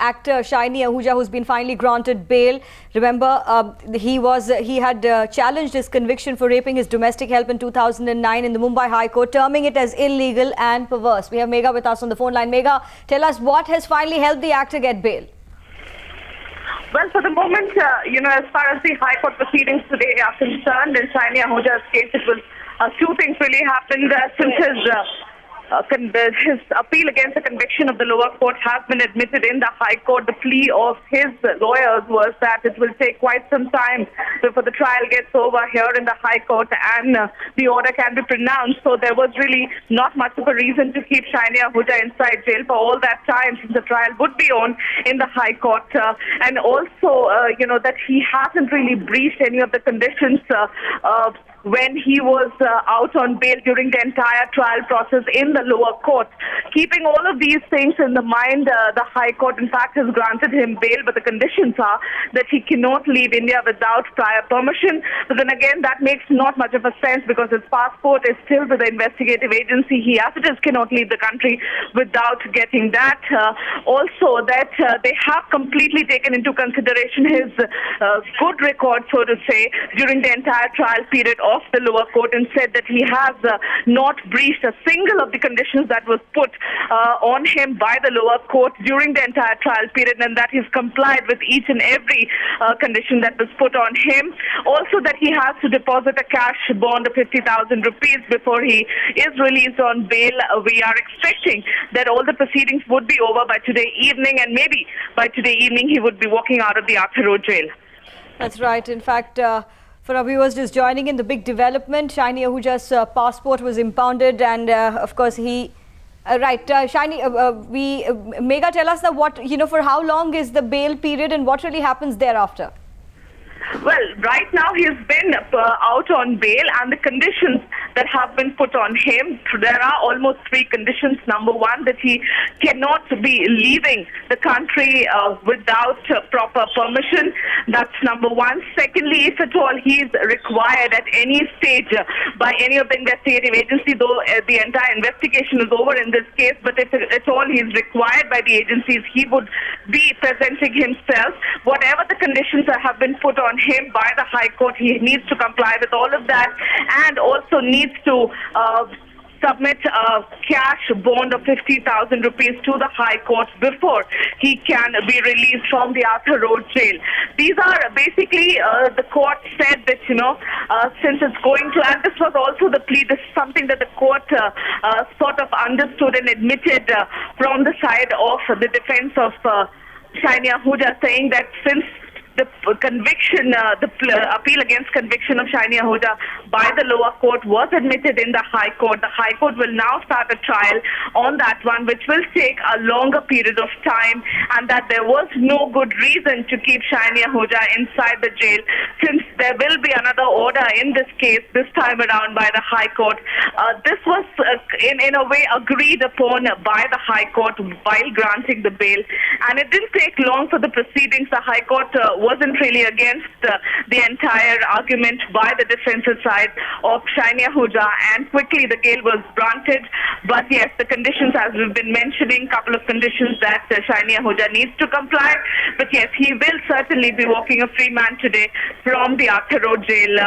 actor Shiney Ahuja, who's been finally granted bail. Remember, he had challenged his conviction for raping his domestic help in 2009 in the Mumbai High Court, terming it as illegal and perverse. We have Megha with us on the phone line. Megha, tell us what has finally helped the actor get bail. Well, for the moment, as far as the High Court proceedings today are concerned, in Shiney Ahuja's case, it was two things really happened since his appeal against the conviction of the lower court has been admitted in the High Court. The plea of his lawyers was that it will take quite some time before the trial gets over here in the High Court and the order can be pronounced. So there was really not much of a reason to keep Shiney Ahuja inside jail for all that time, since the trial would be on in the High Court. And also, that he hasn't really breached any of the conditions when he was out on bail during the entire trial process in the lower court. Keeping all of these things in the mind, the High Court in fact has granted him bail, but the conditions are that he cannot leave India without prior permission. But then again, that makes not much of a sense because his passport is still with the investigative agency. He as it is cannot leave the country without getting that. Also that they have completely taken into consideration his good record, so to say, during the entire trial period of the lower court, and said that he has not breached a single of the conditions that was put on him by the lower court during the entire trial period, and that he's complied with each and every condition that was put on him. Also that he has to deposit a cash bond of 50,000 rupees before he is released on bail. We are expecting that all the proceedings would be over by today evening, and maybe by today evening he would be walking out of the Arthur Road jail. That's right. In fact, for our viewers just joining in, the big development, Shiney Ahuja's passport was impounded, and of course he... Shiney, Megha, tell us now for how long is the bail period and what really happens thereafter? Well, right now he has been out on bail, and the conditions that have been put on him, there are almost three conditions. Number one, that he cannot be leaving the country without proper permission. That's number one. Secondly, if at all he is required at any stage by any of the investigative agency, though the entire investigation is over in this case, but if at all he is required by the agencies, he would be presenting himself. Whatever the conditions that have been put on him by the High Court, he needs to comply with all of that, and also needs to submit a cash bond of 50,000 rupees to the High Court before he can be released from the Arthur Road jail. These are basically, the court said that, since it's going to, and this was also the plea, this is something that the court sort of understood and admitted from the side of the defense of Shiney Ahuja, saying that since the conviction, the appeal against conviction of Shiney Ahuja by the lower court was admitted in the High Court. The High Court will now start a trial on that one, which will take a longer period of time, and that there was no good reason to keep Shiney Ahuja inside the jail, since there will be another order in this case, this time around by the High Court. This was in a way agreed upon by the High Court while granting the bail, and it didn't take long for the proceedings. The High Court wasn't really against the entire argument by the defensive side of Shiney Ahuja, and quickly the bail was granted. But yes, the conditions, as we've been mentioning, couple of conditions that Shiney Ahuja needs to comply. But yes, he will certainly be walking a free man today from the Arthur Road jail.